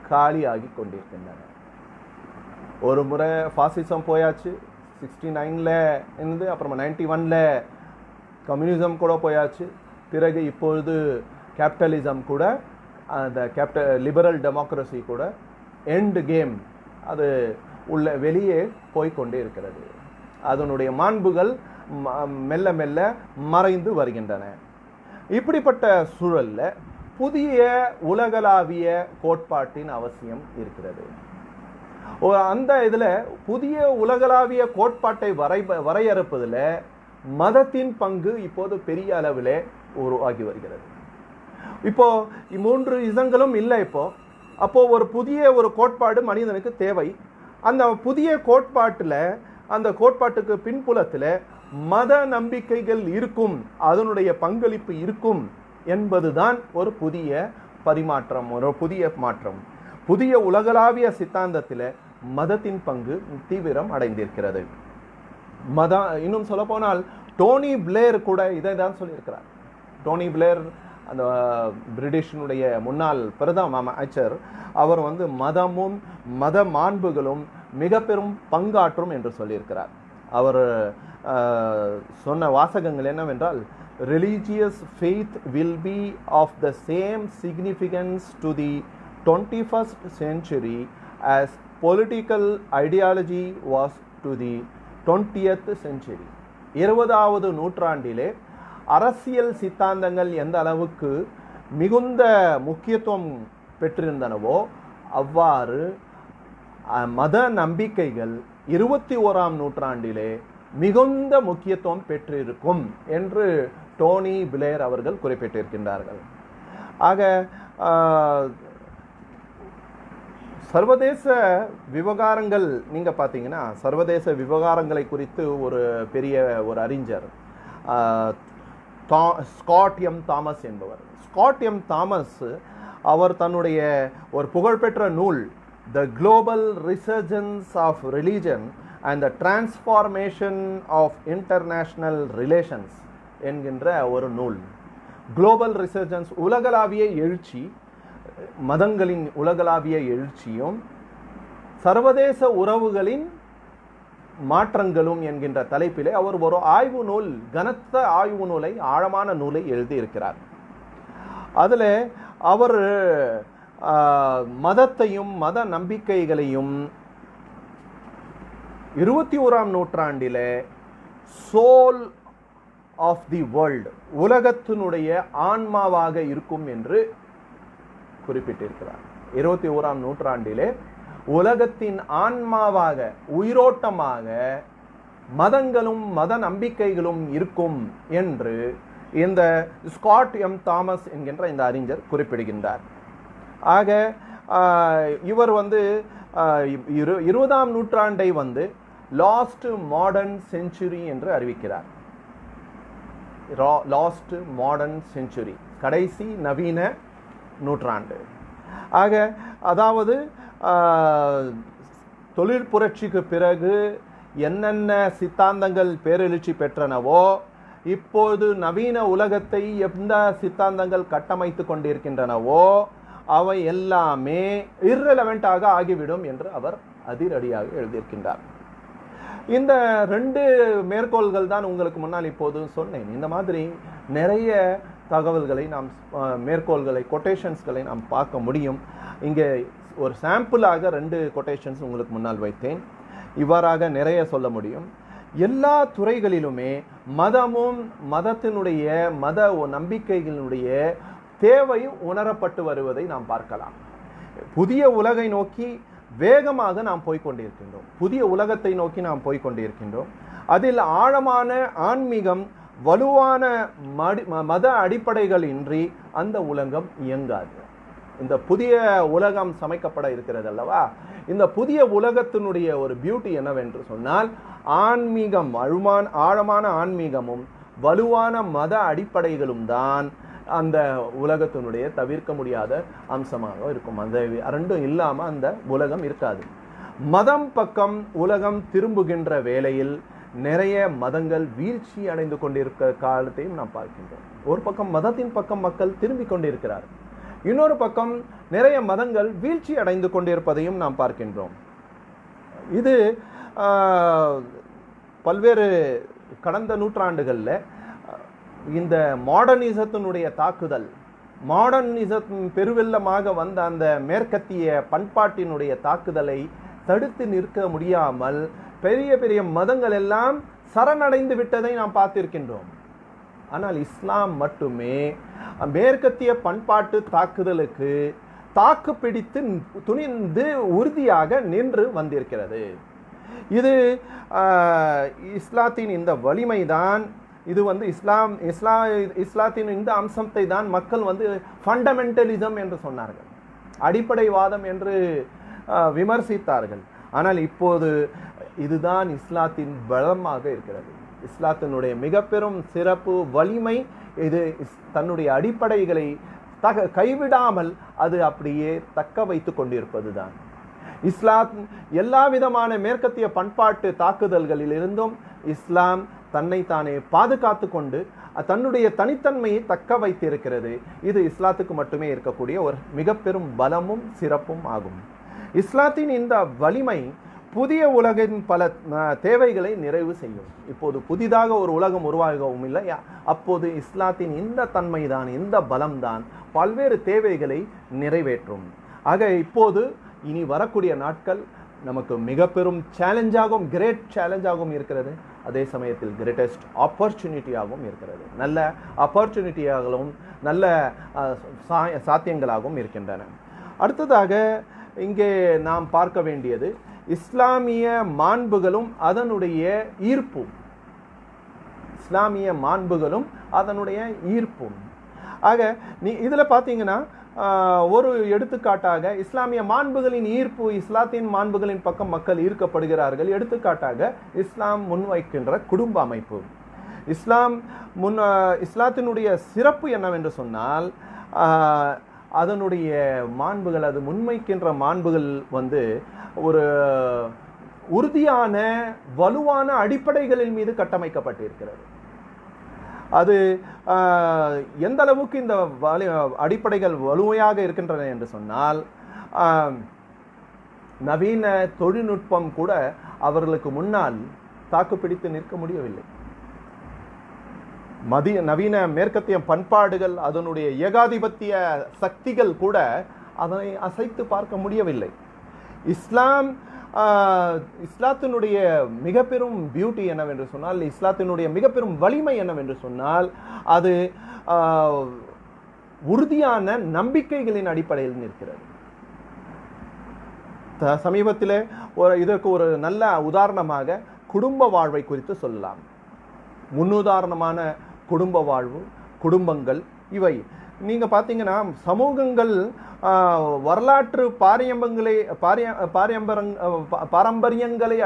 காலியாகி கொண்டிருக்கின்றன. ஒரு முறை ஃபாசிசம் போயாச்சு, 69ல் இருந்து, அப்புறமா 91ல் கம்யூனிசம் கூட போயாச்சு. பிறகு இப்பொழுது கேபிட்டலிசம் கூட, அந்த லிபரல் டெமோக்ரஸி கூட எண்ட் கேம், அது வெளியே போய்கொண்டே இருக்கிறது. அதனுடைய மாண்புகள் மெல்ல மெல்ல மறைந்து வருகின்றன. இப்படிப்பட்ட சூழலில் புதிய உலகளாவிய கோட்பாட்டின் அவசியம் இருக்கிறது. அந்த இதில் புதிய உலகளாவிய கோட்பாட்டை வரையறுப்பதில் மதத்தின் பங்கு இப்போது பெரிய அளவில் உருவாகி வருகிறது. இப்போ 3 இசங்களும் இல்லை. அப்போ ஒரு புதிய ஒரு கோட்பாடு மனிதனுக்கு தேவை. அந்த புதிய கோட்பாட்டில், அந்த கோட்பாட்டுக்கு பின்புலத்தில் மத நம்பிக்கைகள் இருக்கும், அதனுடைய பங்களிப்பு இருக்கும் என்பதுதான் ஒரு புதிய பரிமாற்றம், ஒரு புதிய மாற்றம். புதிய உலகளாவிய சித்தாந்தத்தில் மதத்தின் பங்கு தீவிரம் அடைந்திருக்கிறது. இன்னும் சொல்ல போனால் டோனி பிளேர் கூட இதை தான் சொல்லியிருக்கிறார். டோனி பிளேர் அந்த பிரிட்டிஷனுடைய முன்னாள் பிரதம அமைச்சர், அவர் மதமும் மத மாண்புகளும் மிக பெரும் பங்காற்றும் என்று சொல்லியிருக்கிறார். அவர் சொன்ன வாசகங்கள் என்னவென்றால், religious faith will be of the same significance to the 21st century as political ideology was to the 20th century. 20வது நூற்றாண்டிலே அரசியல் சித்தாந்தங்கள் எந்த அளவுக்கு மிகுந்த முக்கியத்துவம் பெற்றிருந்தனவோ அவ்வாறு மத நம்பிக்கைகள் 21ஆம் நூற்றாண்டிலே மிகுந்த முக்கியத்துவம் பெற்றிருக்கும் என்று டோனி பிளேர் அவர்கள் குறிப்பிட்டிருக்கின்றார்கள். ஆக சர்வதேச விவகாரங்கள் நீங்க பார்த்தீங்கன்னா, சர்வதேச விவகாரங்களை குறித்து ஒரு பெரிய ஒரு அறிஞர் ஸ்காட் எம் தாமஸ் என்பவர். ஸ்காட் எம் தாமஸ் அவர் தன்னுடைய ஒரு புகழ்பெற்ற நூல் the global resurgence of religion and the transformation of international relations என்கின்ற ஒரு நூல். குளோபல் ரிசர்ஜன்ஸ், உலகளாவிய எழுச்சி, மதங்களின் உலகளாவிய எழுச்சியும் சர்வதேச உறவுகளின் மாற்றங்களும் என்கின்ற தலைப்பிலே அவர் ஒரு ஆய்வு நூல், கனத்த ஆய்வு நூலை, ஆழமான நூலை எழுதியிருக்கிறார். அதில் அவர் மதத்தையும் மத நம்பிக்கைகளையும் 21ஆம் நூற்றாண்டிலே சோல் ஆஃப் தி வேர்ல்டு, உலகத்தினுடைய ஆன்மாவாக இருக்கும் என்று குறிப்பிட்டிருக்கிறார். 21ஆம் நூற்றாண்டிலே உலகத்தின் ஆன்மாவாக, உயிரோட்டமாக மதங்களும் மத நம்பிக்கைகளும் இருக்கும் என்று இந்த ஸ்காட் எம் தாமஸ் என்கின்ற இந்த அறிஞர் குறிப்பிடுகின்றார். ஆக இவர் 20ஆம் நூற்றாண்டை லாஸ்ட் மாடர்ன் செஞ்சுரி என்று அறிவிக்கிறார். லாஸ்ட் மாடர்ன் செஞ்சுரி, கடைசி நவீன நூற்றாண்டு. ஆக அதாவது தொழில் புரட்சிக்கு பிறகு என்னென்ன சித்தாந்தங்கள் பேரெழுச்சி பெற்றனவோ, இப்போது நவீன உலகத்தை எந்த சித்தாந்தங்கள் கட்டமைத்து கொண்டிருக்கின்றனவோ அவை எல்லாமே இர்ரெலவெண்டாக ஆகிவிடும் என்று அவர் அதிரடியாக எழுதியிருக்கின்றார். இந்த 2 மேற்கோள்கள் தான் உங்களுக்கு முன்னால் இப்போது சொன்னேன். இந்த மாதிரி நிறைய தகவல்களை நாம், மேற்கோள்களை, கொட்டேஷன்ஸ்களை நாம் பார்க்க முடியும். இங்கே ஒரு சாம்பிளாக 2 கொட்டேஷன்ஸ் உங்களுக்கு முன்னால் வைத்தேன். இவ்வாறாக நிறைய சொல்ல முடியும். எல்லா துறைகளிலுமே மதமும் மதத்தினுடைய மத நம்பிக்கைகளினுடைய தேவை உணரப்பட்டு வருவதை நாம் பார்க்கலாம். புதிய உலகை நோக்கி வேகமாக நாம் போய்கொண்டிருக்கின்றோம். புதிய உலகத்தை நோக்கி நாம் போய்கொண்டிருக்கின்றோம். அதில் ஆழமான ஆன்மீகம், வலுவான மத அடிப்படைகள் இன்றி அந்த உலகம் இயங்காது. இந்த புதிய உலகம் சமைக்கப்பட இருக்கிறது அல்லவா, இந்த புதிய உலகத்தினுடைய ஒரு பியூட்டி என்னவென்று சொன்னால், ஆன்மீகம், ஆழமான ஆன்மீகமும் வலுவான மத அடிப்படைகளும் தான் அந்த உலகத்தினுடைய தவிர்க்க முடியாத அம்சமாக இருக்கும். அந்த 2ம் இல்லாமல் அந்த உலகம் இருக்காது. மதம் பக்கம் உலகம் திரும்புகின்ற வேளையில் நிறைய மதங்கள் வீழ்ச்சி அடைந்து கொண்டிருக்கிற காலத்தையும் நாம் பார்க்கின்றோம். ஒரு பக்கம் மதத்தின் பக்கம் மக்கள் திரும்பிக் கொண்டிருக்கிறார், இன்னொரு பக்கம் நிறைய மதங்கள் வீழ்ச்சி அடைந்து கொண்டிருப்பதையும் நாம் பார்க்கின்றோம். இது பல்வேறு கடந்த நூற்றாண்டுகளில் இந்த மாடர்னிசத்தினுடைய தாக்குதல், மாடர்னிசத்தின் பெருவெள்ளமாக வந்த அந்த மேற்கத்திய பண்பாட்டினுடைய தாக்குதலை தடுத்து நிற்க முடியாமல் பெரிய பெரிய மதங்கள் எல்லாம் சரணடைந்து விட்டதை நாம் பார்த்திருக்கின்றோம். ஆனால் இஸ்லாம் மட்டுமே மேற்கத்திய பண்பாட்டு தாக்குதலுக்கு தாக்கு பிடித்து துணிந்து உறுதியாக நின்று வந்திருக்கிறது. இது இஸ்லாத்தின் இந்த வலிமைதான். இது இஸ்லாத்தின் இந்த அம்சத்தை தான் மக்கள் ஃபண்டமெண்டலிசம் என்று சொன்னார்கள், அடிப்படைவாதம் என்று விமர்சித்தார்கள். ஆனால் இப்போது இதுதான் இஸ்லாத்தின் பலமாக இருக்கிறது. இஸ்லாத்தினுடைய மிக பெரும் சிறப்பு வலிமை இது. தன்னுடைய அடிப்படைகளை கைவிடாமல் அது அப்படியே தக்க வைத்துக் கொண்டிருப்பதுதான். இஸ்லாம் எல்லா விதமான மேற்கத்திய பண்பாட்டு தாக்குதல்களில் இருந்தும் இஸ்லாம் தன்னை தானே பாதுகாத்து கொண்டு தன்னுடைய தனித்தன்மையை தக்க வைத்திருக்கிறது. இது இஸ்லாத்துக்கு மட்டுமே இருக்கக்கூடிய ஒரு மிக பெரும் பலமும் சிறப்பும் ஆகும். இஸ்லாத்தின் இந்த வலிமை புதிய உலகின் பல தேவைகளை நிறைவு செய்யும். இப்போது புதிதாக ஒரு உலகம் உருவாகவும் இல்லை, அப்போது இஸ்லாத்தின் இந்த தன்மைதான், இந்த பலம்தான் பல்வேறு தேவைகளை நிறைவேற்றும். ஆக இப்போது இனி வரக்கூடிய நாட்கள் நமக்கு மிக பெரும் சேலஞ்சாகவும் கிரேட் சேலஞ்சாகவும் இருக்கிறது. அதே சமயத்தில் கிரேட்டஸ்ட் ஆப்பர்ச்சுனிட்டியாகவும் இருக்கிறது. நல்ல ஆப்பர்ச்சுனிட்டியாகவும் நல்ல சாத்தியங்களாகவும் இருக்கின்றன. அடுத்ததாக இங்கே நாம் பார்க்க வேண்டியது இஸ்லாமிய மாண்புகளும் அதனுடைய ஈர்ப்பும். இஸ்லாமிய மாண்புகளும் அதனுடைய ஈர்ப்பும். ஆக இதில் பார்த்தீங்கன்னா ஒரு எடுத்துக்காட்டாக இஸ்லாமிய மாண்புகளின் ஈர்ப்பு, இஸ்லாத்தின் மாண்புகளின் பக்கம் மக்கள் ஈர்க்கப்படுகிறார்கள். எடுத்துக்காட்டாக இஸ்லாம் முன்வைக்கின்ற குடும்ப அமைப்பு. இஸ்லாத்தினுடைய சிறப்பு என்னவென்று சொன்னால் அதனுடைய மாண்புகள், அது முன்வைக்கின்ற மாண்புகள் ஒரு உறுதியான வலுவான அடிப்படைகளின் மீது கட்டமைக்கப்பட்டிருக்கிறது. அது எந்த அளவுக்கு இந்த அடிப்படைகள் வலுவையாக இருக்கின்றன என்று சொன்னால் நவீன தொழில்நுட்பம் கூட அவர்களுக்கு முன்னால் தாக்குப்பிடித்து நிற்க முடியவில்லை. நவீன மேற்கத்திய பண்பாடுகள், அதனுடைய ஏகாதிபத்திய சக்திகள் கூட அதனை அசைத்து பார்க்க முடியவில்லை. இஸ்லாத்தினுடைய மிக பெரும் பியூட்டி என்னவென்று சொன்னால், இஸ்லாத்தினுடைய மிக பெரும் வலிமை என்னவென்று சொன்னால், அது உறுதியான நம்பிக்கைகளின் அடிப்படையில் நிற்கிறது. சமீபத்தில் இதற்கு ஒரு நல்ல உதாரணமாக குடும்ப வாழ்வை குறித்து சொல்லலாம். முன்னுதாரணமான குடும்ப வாழ்வு, குடும்பங்கள் இவை நீங்க பார்த்தீங்கன்னா சமூகங்கள் வரலாற்று பாரம்பரியங்களை பாரம்பரியங்களை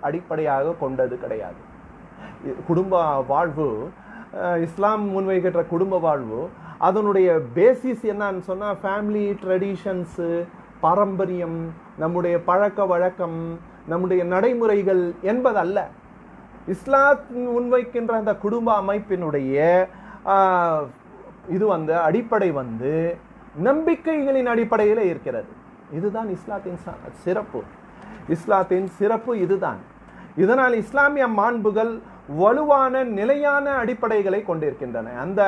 அடிப்படையாக கொண்டது கிடையாது. குடும்ப வாழ்வு, இஸ்லாம் முன்வைக்கிற குடும்ப வாழ்வு, அதனுடைய பேசிஸ் என்னன்னு சொன்னா ஃபேமிலி ட்ரெடிஷன்ஸு, பாரம்பரியம், நம்முடைய பழக்க வழக்கம், நம்முடைய நடைமுறைகள் என்பதல்ல. இஸ்லாம் முன்வைக்கின்ற அந்த குடும்ப அமைப்பினுடைய இது அடிப்படை நம்பிக்கைகளின் அடிப்படையில் இருக்கிறது. இதுதான் இஸ்லாத்தின் சிறப்பு. இஸ்லாத்தின் சிறப்பு இதுதான். இதனால் இஸ்லாமிய மாண்புகள் வலுவான நிலையான அடிப்படைகளை கொண்டிருக்கின்றன. அந்த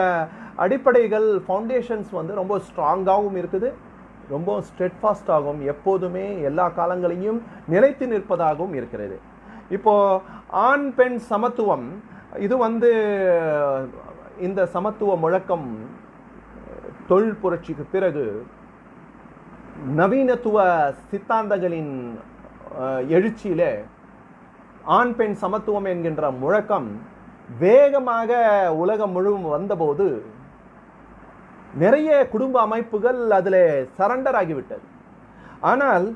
அடிப்படைகள் ஃபவுண்டேஷன்ஸ் ரொம்ப ஸ்ட்ராங்காகவும் இருக்குது, ரொம்ப ஸ்ட்ரெட்ஃபாஸ்டாகவும் எப்போதுமே எல்லா காலங்களையும் நிலைத்து நிற்பதாகவும் இருக்கிறது. இப்போ ஆண் பெண் சமத்துவம், இது இந்த சமத்துவ முழக்கம் தொழில் புரட்சிக்கு பிறகு நவீனத்துவ சித்தாந்தங்களின் எழுச்சியிலே ஆண் பெண் சமத்துவம் என்கின்ற முழக்கம் வேகமாக உலகம் முழுவதும் வந்தபோது நிறைய குடும்ப அமைப்புகள் அதில் சரண்டர் ஆகிவிட்டது. ஆனால்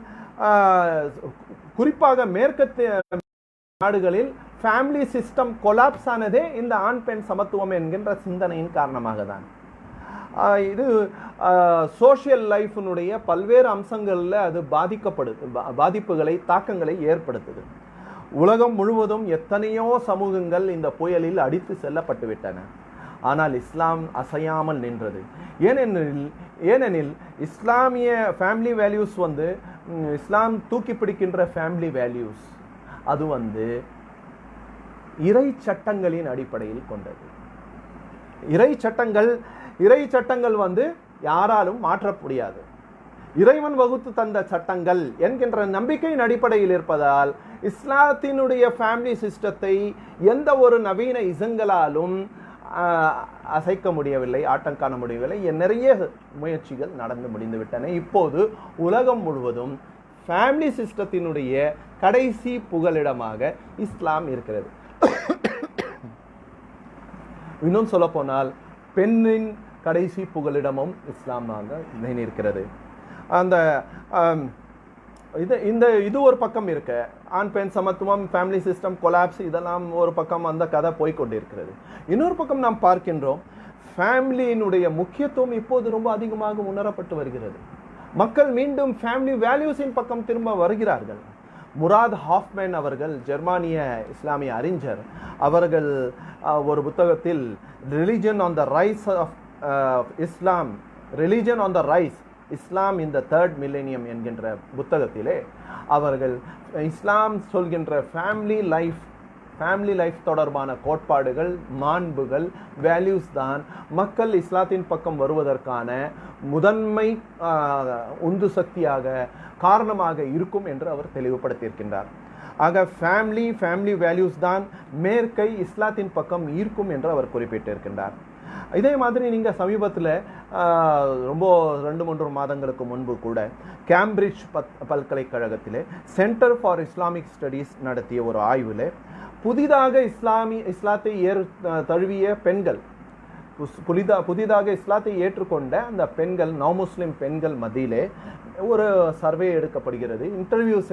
குறிப்பாக மேற்கத்திய நாடுகளில் ஃபேமிலி சிஸ்டம் கொலாப்ஸ் ஆனதே இந்த ஆண் பெண் சமத்துவம் என்கின்ற சிந்தனையின் காரணமாக தான். இது சோஷியல் லைஃபினுடைய பல்வேறு அம்சங்களில் அது பாதிப்புகளை, தாக்கங்களை ஏற்படுத்துது. உலகம் முழுவதும் எத்தனையோ சமூகங்கள் இந்த புயலில் அடித்து செல்லப்பட்டு விட்டன. ஆனால் இஸ்லாம் அசையாமல் நின்றது. ஏனெனில் இஸ்லாமிய ஃபேமிலி வேல்யூஸ் இஸ்லாம் தூக்கி பிடிக்கின்ற ஃபேமிலி வேல்யூஸ் அது இறை சட்டங்களின் அடிப்படையில் கொண்டது. இறை சட்டங்கள் யாராலும் மாற்ற முடியாது. இறைவன் வகுத்து தந்த சட்டங்கள் என்கின்ற நம்பிக்கையின் அடிப்படையில் இருப்பதால் இஸ்லாத்தினுடைய ஃபேமிலி சிஸ்டத்தை எந்த ஒரு நவீன இசங்களாலும் அசைக்க முடியவில்லை, ஆட்டம் காண முடியவில்லை. நிறைய முயற்சிகள் நடந்து முடிந்து விட்டன. இப்போது உலகம் முழுவதும் ஃபேமிலி சிஸ்டத்தினுடைய கடைசி புகலிடமாக இஸ்லாம் இருக்கிறது. இன்னும் சொல்ல போனால் பெண்ணின் கடைசி புகலிடமும் இஸ்லாமாக இருக்கிறது. அந்த இது ஒரு பக்கம் இருக்க, ஆண் பெண் சமத்துவம், ஃபேமிலி சிஸ்டம் கொலாப்ஸ், இதெல்லாம் ஒரு பக்கம் அந்த கதை போய்கொண்டிருக்கிறது. இன்னொரு பக்கம் நாம் பார்க்கின்றோம், ஃபேமிலியினுடைய முக்கியத்துவம் இப்போது ரொம்ப அதிகமாக உணரப்பட்டு வருகிறது. மக்கள் மீண்டும் ஃபேமிலி வேல்யூஸின் பக்கம் திரும்ப வருகிறார்கள். முராத் ஹாஃப்மேன் அவர்கள், ஜெர்மானிய இஸ்லாமிய அறிஞர், அவர்கள் ஒரு புத்தகத்தில் religion on the rise of Islam, religion on the rise Islam in the third millennium என்கின்ற புத்தகத்திலே அவர்கள் இஸ்லாம் சொல்கின்ற ஃபேமிலி லைஃப் தொடர்பான கோட்பாடுகள், மாண்புகள், வேல்யூஸ் தான் மக்கள் இஸ்லாத்தின் பக்கம் வருவதற்கான முதன்மை உந்து சக்தியாக, காரணமாக இருக்கும் என்று அவர் தெளிவுபடுத்தியிருக்கின்றார். ஆக ஃபேமிலி வேல்யூஸ் தான் மேற்கை இஸ்லாத்தின் பக்கம் ஈர்க்கும் என்று அவர் குறிப்பிட்டிருக்கின்றார். இதே மாதிரி நீங்கள் சமீபத்தில் ரொம்ப 2-3 மாதங்களுக்கு முன்பு கூட கேம்பிரிட்ஜ் பல்கலைக்கழகத்திலே சென்டர் ஃபார் இஸ்லாமிக் ஸ்டடீஸ் நடத்திய ஒரு ஆய்வில் புதிதாக இஸ்லாத்தை தழுவிய பெண்கள், புதிதாக இஸ்லாத்தை ஏற்றுக்கொண்ட அந்த பெண்கள், நவ முஸ்லிம் பெண்கள் மத்தியிலே ஒரு சர்வே எடுக்கப்படுகிறது, இன்டர்வியூஸ்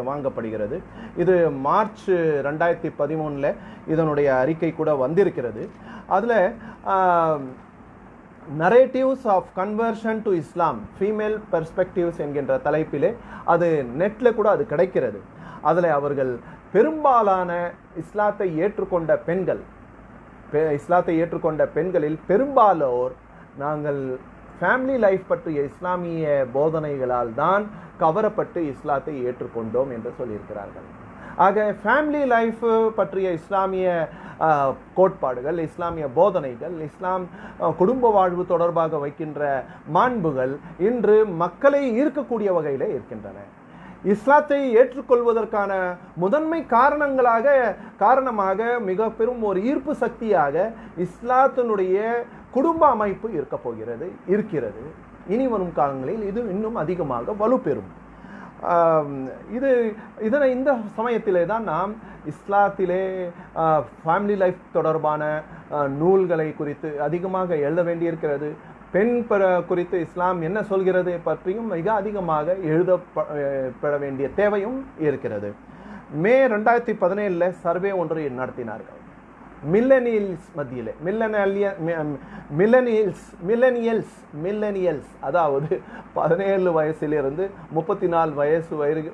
வாங்கப்படுகிறது. இது மார்ச் 2013 இதனுடைய அறிக்கை கூட வந்திருக்கிறது. அதில் narratives of conversion to Islam, female perspectives என்கின்ற தலைப்பிலே அது நெட்டில் கூட அது கிடைக்கிறது. அதில் அவர்கள் பெரும்பாலான இஸ்லாத்தை ஏற்றுக்கொண்ட பெண்களில் பெரும்பாலோர் நாங்கள் ஃபேமிலி லைஃப் பற்றிய இஸ்லாமிய போதனைகளால் தான் கவரப்பட்டு இஸ்லாத்தை ஏற்றுக்கொண்டோம் என்று சொல்லியிருக்கிறார்கள். ஆக ஃபேமிலி லைஃப் பற்றிய இஸ்லாமிய கோட்பாடுகள், இஸ்லாமிய போதனைகள், இஸ்லாம் குடும்ப வாழ்வு தொடர்பாக வைக்கின்ற மாண்புகள் இன்று மக்களை ஈர்க்கக்கூடிய வகையில் இருக்கின்றன. இஸ்லாத்தை ஏற்றுக்கொள்வதற்கான முதன்மை காரணமாக மிக பெரும் ஒரு ஈர்ப்பு சக்தியாக இஸ்லாத்தினுடைய குடும்ப அமைப்பு இருக்கிறது. இனி வரும் காலங்களில் இது இன்னும் அதிகமாக வலுப்பெறும். இந்த சமயத்திலே தான் நாம் இஸ்லாத்திலே ஃபேமிலி லைஃப் தொடர்பான நூல்களை குறித்து அதிகமாக எழுத வேண்டியிருக்கிறது. பெண் குறித்து இஸ்லாம் என்ன சொல்கிறது பற்றியும் மிக அதிகமாக எழுதப்பட வேண்டிய தேவையும் இருக்கிறது. மே 2017 சர்வே ஒன்று நடத்தினார்கள். மில்லனியல்ஸ் மத்தியிலே, மில்லனியல்ஸ் அதாவது 17 வயசிலிருந்து 34 வயசு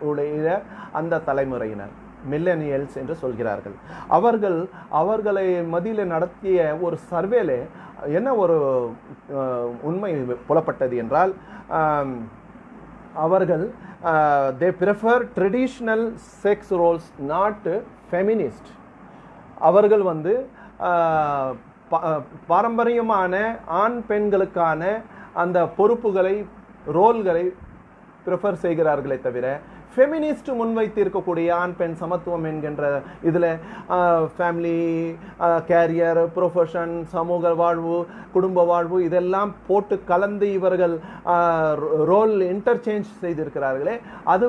உடைய அந்த தலைமுறையினர் மில்லனியல்ஸ் என்று சொல்கிறார்கள். அவர்களை மத்தியில் நடத்திய ஒரு சர்வேல என்ன ஒரு உண்மை புலப்பட்டது என்றால், அவர்கள் they prefer traditional sex roles, not feminist. அவர்கள் பாரம்பரியமான ஆண் பெண்களுக்கான அந்த பொறுப்புகளை, ரோல்களை ப்ரிஃபர் செய்கிறார்களே தவிர ஃபெமினிஸ்ட் முன்வைத்து இருக்கக்கூடிய ஆண் பெண் சமத்துவம் என்கின்ற இதில் ஃபேமிலி, கேரியர், ப்ரொஃபஷன், சமூக வாழ்வு, குடும்ப வாழ்வு இதெல்லாம் போட்டு கலந்து இவர்கள் ரோல் இன்டர்சேஞ்ச் செய்திருக்கிறார்களே, அது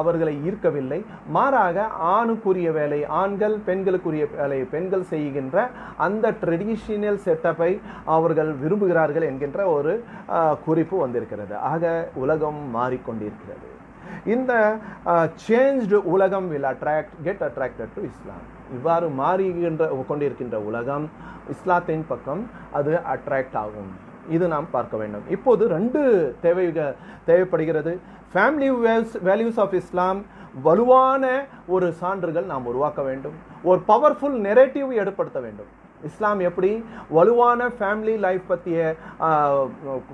அவர்களை ஈர்க்கவில்லை. மாறாக ஆணுக்குரிய வேலை ஆண்கள், பெண்களுக்குரிய வேலை பெண்கள் செய்கின்ற அந்த ட்ரெடிஷனல் செட்டப்பை அவர்கள் விரும்புகிறார்கள் என்கின்ற ஒரு குறிப்பு வந்திருக்கிறது. ஆக உலகம் மாறிக்கொண்டிருக்கிறது. இந்த சேஞ்ச்டு உலகம் will get attracted to இஸ்லாம். இவ்வாறு கொண்டிருக்கின்ற உலகம் இஸ்லாத்தின் பக்கம் அது அட்ராக்ட் ஆகும். இது நாம் பார்க்க வேண்டும். இப்போது 2 தேவைப்படுகிறது. ஃபேமிலி வேல்யூஸ் ஆஃப் இஸ்லாம் வலுவான ஒரு சான்றுகள் நாம் உருவாக்க வேண்டும். ஒரு பவர்ஃபுல் நெரேட்டிவ் ஏற்படுத்த வேண்டும். இஸ்லாம் எப்படி வலுவான ஃபேமிலி லைஃப் பற்றிய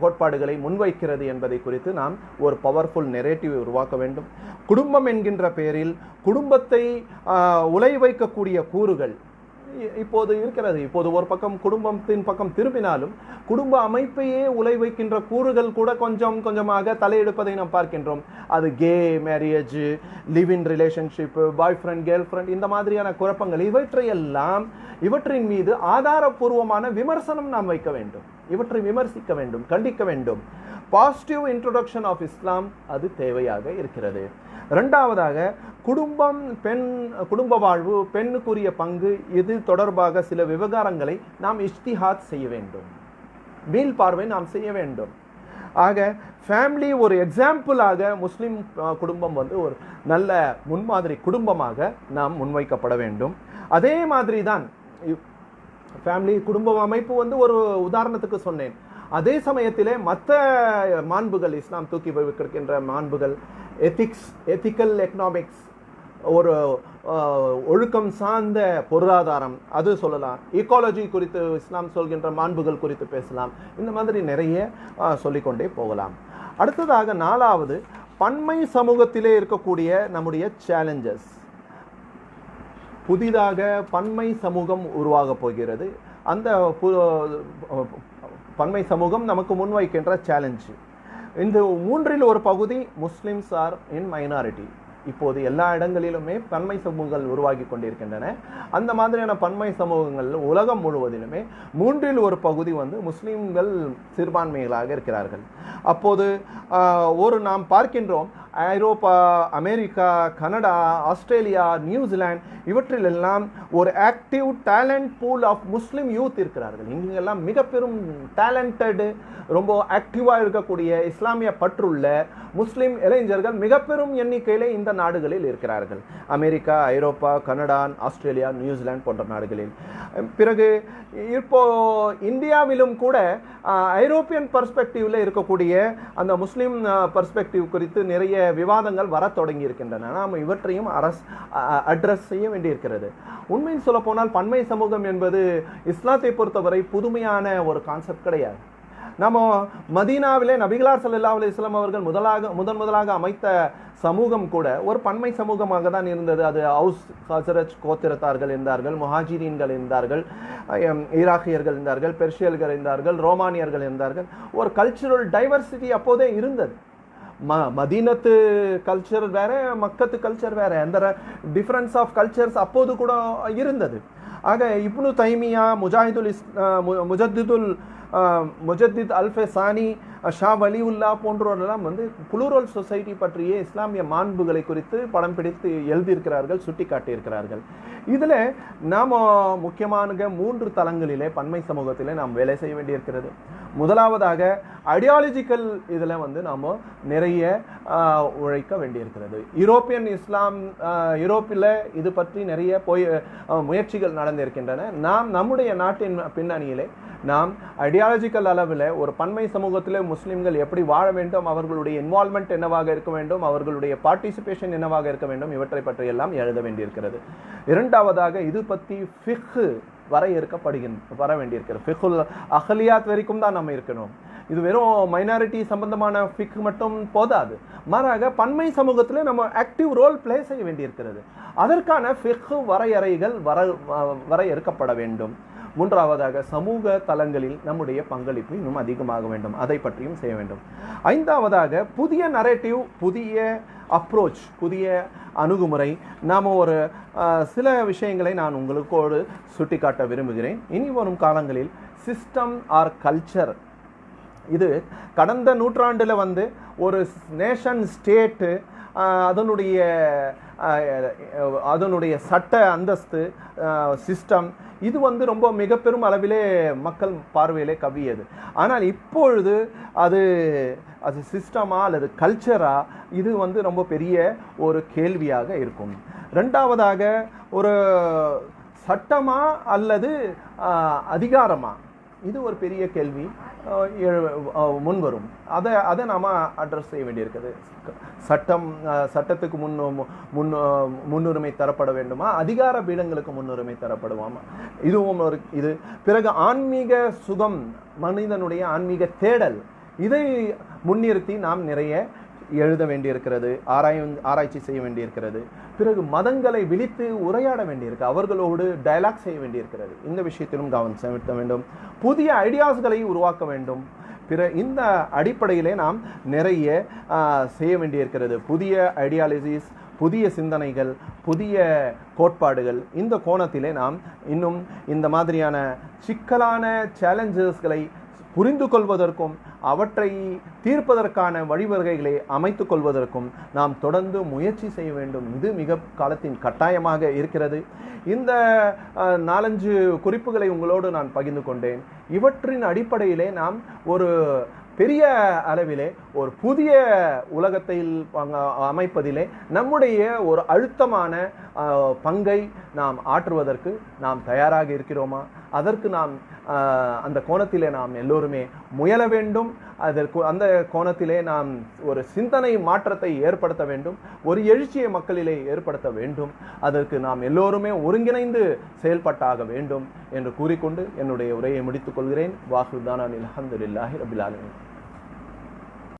கோட்பாடுகளை முன்வைக்கிறது என்பதை குறித்து நாம் ஒரு பவர்ஃபுல் நெரேட்டிவ் உருவாக்க வேண்டும். குடும்பம் என்கின்ற பெயரில் குடும்பத்தை உலை வைக்கக்கூடிய கூறுகள் இப்போது இருக்கிறது. இப்போது ஒரு பக்கம் குடும்பத்தின் பக்கம் திரும்பினாலும் குடும்ப அமைப்பையே உலை வைக்கின்ற கூறுகள் கூட கொஞ்சம் கொஞ்சமாக தலையெடுப்பதை நாம் பார்க்கின்றோம். அது K marriage, live in relationship, bye friend girl friend, இந்த மாதிரியான குழப்பங்கள், இவற்றையெல்லாம் இவற்றின் மீது ஆதாரபூர்வமான விமர்சனம் நாம் வைக்க வேண்டும். இவற்றை விமர்சிக்க வேண்டும், கண்டிக்க வேண்டும். பாசிட்டிவ் இன்ட்ரோடக்ஷன் ஆஃப் இஸ்லாம் அது தேவையாக இருக்கிறது. இரண்டாவதாக குடும்பம், குடும்ப வாழ்வு, பெண்ணுக்குரிய பங்கு, இது தொடர்பாக சில விவகாரங்களை நாம் இஜ்திஹாத் செய்ய வேண்டும், மீள் பார்வை நாம் செய்ய வேண்டும். ஆக ஃபேமிலி ஒரு எக்ஸாம்பிளாக முஸ்லிம் குடும்பம் ஒரு நல்ல முன்மாதிரி குடும்பமாக நாம் முன்வைக்கப்பட வேண்டும். அதே மாதிரி தான் ஃபேமிலி குடும்ப அமைப்பு ஒரு உதாரணத்துக்கு சொன்னேன். அதே சமயத்திலே மற்ற மாண்புகள், இஸ்லாம் தூக்கி வைக்கின்ற மாண்புகள், எத்திக்கல் எக்கனாமிக்ஸ், ஒரு ஒழுக்கம் சார்ந்த பொருளாதாரம், அது சொல்லலாம். ஈக்காலஜி குறித்து இஸ்லாம் சொல்கின்ற மாண்புகள் குறித்து பேசலாம். இந்த மாதிரி நிறைய சொல்லிக்கொண்டே போகலாம். அடுத்ததாக 4வது, பன்மை சமூகத்திலே இருக்கக்கூடிய நம்முடைய சேலஞ்சஸ். புதிதாக பன்மை சமூகம் உருவாக போகிறது. அந்த பன்மை சமூகம் நமக்கு முன்வைக்கின்ற சேலஞ்சு. இந்த 3இல் ஒரு பகுதி முஸ்லிம்ஸ் ஆர் இன் மைனாரிட்டி. இப்போது எல்லா இடங்களிலுமே பன்மை சமூகங்கள் உருவாகி கொண்டிருக்கின்றன. அந்த மாதிரியான பன்மை சமூகங்கள் உலகம் முழுவதிலுமே 3இல் ஒரு பகுதி முஸ்லிம்கள் சிறுபான்மைகளாக இருக்கிறார்கள். அப்போது நாம் பார்க்கின்றோம், Europe, America, Canada, Australia, New Zealand, இவற்றிலெல்லாம் ஒரு active talent pool of Muslim youth இருக்கிறார்கள். இங்கெல்லாம் மிக பெரும் டேலண்டட், ரொம்ப ஆக்டிவாக இருக்கக்கூடிய, இஸ்லாமிய பற்றுள்ள முஸ்லிம் இளைஞர்கள் மிக பெரும் எண்ணிக்கையில் இந்த நாடுகளில் இருக்கிறார்கள். அமெரிக்கா, ஐரோப்பா, கனடா, ஆஸ்திரேலியா, நியூசிலாந்து போன்ற நாடுகளில். பிறகு இப்போ இந்தியாவிலும் கூட ஐரோப்பியன் பர்ஸ்பெக்டிவ்ல இருக்கக்கூடிய அந்த முஸ்லிம் பர்ஸ்பெக்டிவ் குறித்து நிறைய விவாதங்கள் வர தொடங்கி இருக்கின்றன. நாம் இவற்றையும் அட்ரஸ் செய்ய வேண்டியிருக்கிறது. உண்மையில் சொல்ல போனால் பன்மை சமூகம் என்பது இஸ்லாத்தை பொறுத்தவரை புதுமையான ஒரு கான்செப்ட் கிடையாது. நம்ம மதீனாவிலே நபிகளார் ஸல்லல்லாஹு அலைஹி வஸல்லம் அவர்கள் முதலாக அமைத்த சமூகம் கூட ஒரு பன்மை சமூகமாக தான் இருந்தது. அது அவுஸ் ஹஸ்ரஜ் கோத்திரத்தார்கள் இருந்தார்கள், முஹாஜிரீன்கள் இருந்தார்கள், ஈராக்கியர்கள் இருந்தார்கள், பெர்ஷியர்கள் இருந்தார்கள், ரோமானியர்கள் இருந்தார்கள். ஒரு கல்ச்சுரல் டைவர்சிட்டி அப்போதே இருந்தது. மதீனத்து கல்ச்சர் வேற, மக்கத்து கல்ச்சர் வேற, அந்த டிஃபரன்ஸ் ஆஃப் கல்ச்சர்ஸ் அப்போது கூட இருந்தது. ஆக இப்னு தைமியா, முஜத்தித் அல்ஃபெசானி, ஷா வலியுல்லா போன்றவரெல்லாம் புளூரல் சொசைட்டி பற்றிய இஸ்லாமிய மாண்புகளை குறித்து படம் பிடித்து எழுதியிருக்கிறார்கள், சுட்டி காட்டியிருக்கிறார்கள். இதில் நாம் முக்கியமான 3 தளங்களிலே பன்மை சமூகத்திலே நாம் வேலை செய்ய வேண்டியிருக்கிறது. முதலாவதாக ஐடியாலஜிக்கல் இதில் நாம் நிறைய உழைக்க வேண்டியிருக்கிறது. யூரோப்பில் இது பற்றி நிறைய முயற்சிகள் நடந்திருக்கின்றன. நாம் நம்முடைய நாட்டின் பின்னணியிலே நாம் ஐடியாலஜிக்கல் அளவில் ஒரு பன்மை சமூகத்தில் முஸ்லிம்கள் எப்படி வாழ வேண்டும், அவர்களுடைய இன்வால்மெண்ட் என்னவாக இருக்க வேண்டும், அவர்களுடைய பார்ட்டிசிபேஷன் என்னவாக இருக்க வேண்டும், இவற்றை பற்றி எல்லாம் எழுத வேண்டியிருக்கிறது. இரண்டாவதாக இது பற்றி ஃபிக்ஹ் வர வேண்டியிருக்கிறது. ஃபிக்ஹுல் அஹ்லியாத் வரைக்கும் தான் நம்ம இருக்கணும். இது வெறும் மைனாரிட்டி சம்பந்தமான ஃபிக் மட்டும் போதாது. மாறாக பன்மை சமூகத்தில் நம்ம ஆக்டிவ் ரோல் பிளே செய்ய வேண்டியிருக்கிறது. அதற்கான ஃபிக்ஹ் வரையறைகள் வரையறுக்கப்பட வேண்டும். மூன்றாவதாக சமூக தளங்களில் நம்முடைய பங்களிப்பு இன்னும் அதிகமாக வேண்டும், அதை பற்றியும் செய்ய வேண்டும். ஐந்தாவதாக புதிய நரேட்டிவ், புதிய அப்ரோச், புதிய அணுகுமுறை. நாம் ஒரு சில விஷயங்களை நான் உங்களுக்கோடு சுட்டிக்காட்ட விரும்புகிறேன். இனி வரும் காலங்களில் சிஸ்டம் ஆர் கல்ச்சர், இது கடந்த நூற்றாண்டில் ஒரு நேஷன் ஸ்டேட்டு அதனுடைய சட்ட அந்தஸ்து சிஸ்டம் இது ரொம்ப மிக பெரும் அளவிலே மக்கள் பார்வையிலே கவ்வியது. ஆனால் இப்பொழுது அது சிஸ்டமா அல்லது கல்ச்சரா, இது ரொம்ப பெரிய ஒரு கேள்வியாக இருக்கும். ரெண்டாவதாக ஒரு சட்டமா அல்லது அதிகாரமா, இது ஒரு பெரிய கேள்வி முன்வரும். அதை நாம் அட்ரஸ் செய்ய வேண்டியிருக்குது. சட்டத்துக்கு முன்னுரிமை தரப்பட வேண்டுமா, அதிகார பீடங்களுக்கு முன்னுரிமை தரப்படுவாமா, இதுவும் இது. பிறகு ஆன்மீக சுகம், மனிதனுடைய ஆன்மீக தேடல், இதை முன்னிறுத்தி நாம் நிறைய எழுத வேண்டியிருக்கிறது, ஆராய்ச்சி செய்ய வேண்டியிருக்கிறது. பிறகு மதங்களை விழித்து உரையாட வேண்டியிருக்கு, அவர்களோடு டயலாக் செய்ய வேண்டியிருக்கிறது. இந்த விஷயத்திலும் கவனம் செலுத்த வேண்டும். புதிய ஐடியாஸ்களை உருவாக்க வேண்டும். இந்த அடிப்படையிலே நாம் நிறைய செய்ய வேண்டியிருக்கிறது. புதிய ஐடியாலஜிஸ், புதிய சிந்தனைகள், புதிய கோட்பாடுகள். இந்த கோணத்திலே நாம் இன்னும் இந்த மாதிரியான சிக்கலான சேலஞ்சஸ்களை புரிந்து கொள்வதற்கும் அவற்றை தீர்ப்பதற்கான வழிவகைகளை அமைத்துக் கொள்வதற்கும் நாம் தொடர்ந்து முயற்சி செய்ய வேண்டும். இது மிக காலத்தின் கட்டாயமாக இருக்கிறது. இந்த 4-5 குறிப்புகளை உங்களோடு நான் பகிர்ந்து கொண்டேன். இவற்றின் அடிப்படையிலே நாம் ஒரு பெரிய அளவிலே ஒரு புதிய உலகத்தில் அமைப்பதிலே நம்முடைய ஒரு அழுத்தமான பங்கை நாம் ஆற்றுவதற்கு நாம் தயாராக இருக்கிறோமா? அதற்கு நாம் அந்த கோணத்திலே நாம் எல்லோருமே முயல வேண்டும். அந்த கோணத்திலே நாம் ஒரு சிந்தனை மாற்றத்தை ஏற்படுத்த வேண்டும், ஒரு எழுச்சியை மக்களிலே ஏற்படுத்த வேண்டும். அதற்கு நாம் எல்லோருமே ஒருங்கிணைந்து செயல்பட்டாக வேண்டும் என்று கூறிக்கொண்டு என்னுடைய உரையை முடித்துக் கொள்கிறேன். வாஹிர் தானா அல்ஹம்துலில்லாஹி ரப்பில் ஆலமீன்.